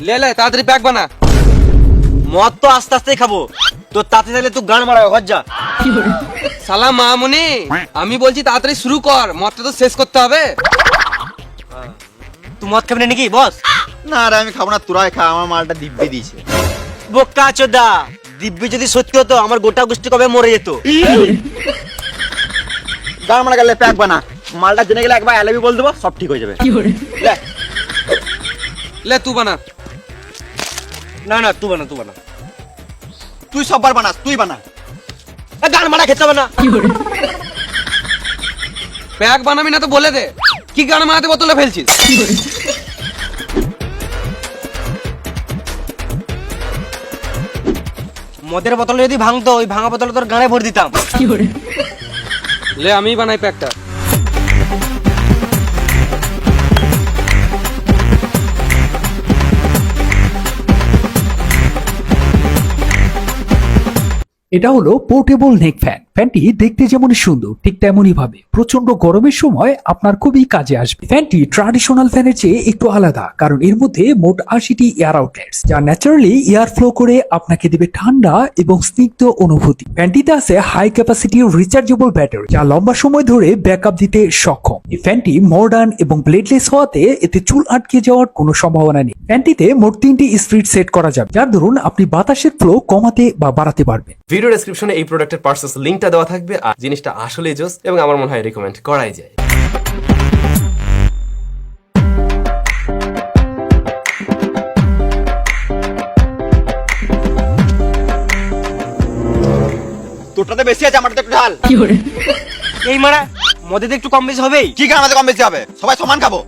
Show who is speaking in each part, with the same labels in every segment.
Speaker 1: লে লে তাড়াতাড়ি প্যাক বানা।
Speaker 2: মদ তো আস্তে আস্তেই খাবো, তোর তাতে চাইলে তুই গান মারা ঘর যা।
Speaker 1: সালা মামুনি, আমি বলছি তাড়াতাড়ি শুরু কর, মদটা তো শেষ করতে হবে।
Speaker 2: তুই মদ খাবি না নাকি বস?
Speaker 3: না রে আমি খাবো না, তোরাই খা, আমার মালটা দিব্যি দিয়েছে।
Speaker 2: বোকা চোদা, দিব্যি যদি সত্যি হতো আমার গোটা গোষ্ঠী কবে মরে যেত।
Speaker 3: গান মারা গেলে প্যাক বানা, মালটা জেনে গেলে একবার আলাবি বল দেবো, সব ঠিক হয়ে যাবে। লে,
Speaker 1: লে তুই বানা।
Speaker 2: না না তুই বানা, তুই বানা।
Speaker 3: তুই সববার বানাস, তুই বানা।
Speaker 2: গান মারা খেতে হবে না।
Speaker 1: প্যাক বানাবি না তো বলে দে, কি গান মারাতে বোতলে ফেলছিস?
Speaker 2: মদের বোতলে যদি ভাঙতো, ওই ভাঙা বোতলে তোর গানে ভরে দিতাম।
Speaker 1: লে আমি বানাই প্যাকটা।
Speaker 4: এটা হলো পোর্টেবল নেক ফ্যান। ফ্যানটি দেখতে যেমন সুন্দর ঠিক তেমনই ভাবে প্রচন্ড গরমের সময় আপনার খুবই কাজে আসবে। ফ্যানটি ট্রাডিশনাল ফ্যানের চেয়ে একটু আলাদা, কারণ এর মধ্যে মোট 80টি এয়ার আউটলেটস, যা ন্যাচারালি এয়ার ফ্লো করে আপনাকে দেবে ঠান্ডা এবং স্নিগ্ধ অনুভূতি। ফ্যানটিতে আছে হাই ক্যাপাসিটি রিচার্জেবল ব্যাটারি, যা লম্বা সময় ধরে ব্যাকআপ দিতে সক্ষম। এই ফ্যানটি মডার্ন এবং ব্লেডলেস হওয়াতে এতে চুল আটকে যাওয়ার কোনো সম্ভাবনা নেই। ফ্যানটিতে মোট 3টি স্পিড সেট করা যাবে, যার দরুন আপনি বাতাসের ফ্লো কমাতে বা বাড়াতে পারবেন।
Speaker 5: ভিডিও ডেসক্রিপশনে এই প্রোডাক্টের পার্সেস লিংকটা দেওয়া থাকবে, আর জিনিসটা আসলেই জোস এবং আমার মনে হয় রিকমেন্ড করাই যায়।
Speaker 3: তোরটাতে বেশি আছে, আমারটা একটু ঢাল।
Speaker 2: এই মারা মদে তো একটু কম বেশি হবেই।
Speaker 3: কি গান আমাদের কম বেশি হবে? সবাই সমান খাবো।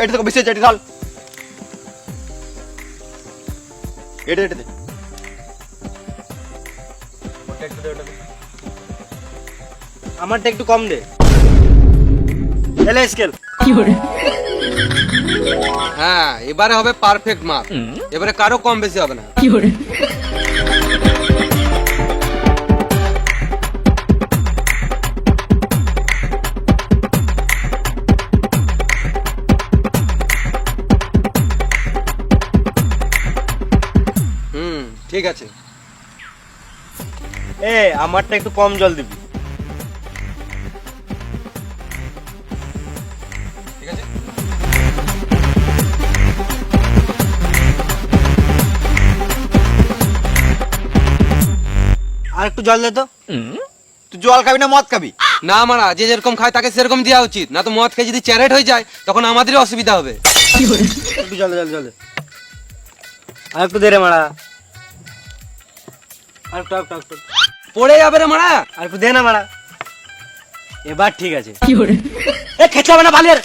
Speaker 3: এটা তো বেশি আছে, এটা ঢাল। এটা এটা দে।
Speaker 2: আমারটা একটু কম দে। এলে স্কেল।
Speaker 1: হ্যাঁ এবারে হবে পারফেক্ট মাপ, এবারে কারো কম বেশি হবে না। ঠিক আছে।
Speaker 2: আমারটা একটু কম জল দিবি।
Speaker 1: ঠিক আছে।
Speaker 2: আর একটু জল দে তো।
Speaker 3: তুই জল খাবি না মদ খাবি?
Speaker 1: না মারা, যে যেরকম খায় তাকে সেরকম দেওয়া উচিত, না তো মদ খেয়ে যদি চ্যারেট হয়ে যায় তখন আমাদেরই অসুবিধা হবে।
Speaker 2: একটু জল জল জল। আর একটু দে রে মারা। আর একটু একটু একটু।
Speaker 1: পড়ে যাবে রে মারা।
Speaker 2: আর একটু দে না মারা। এবার ঠিক আছে। খেতে হবে না বালের।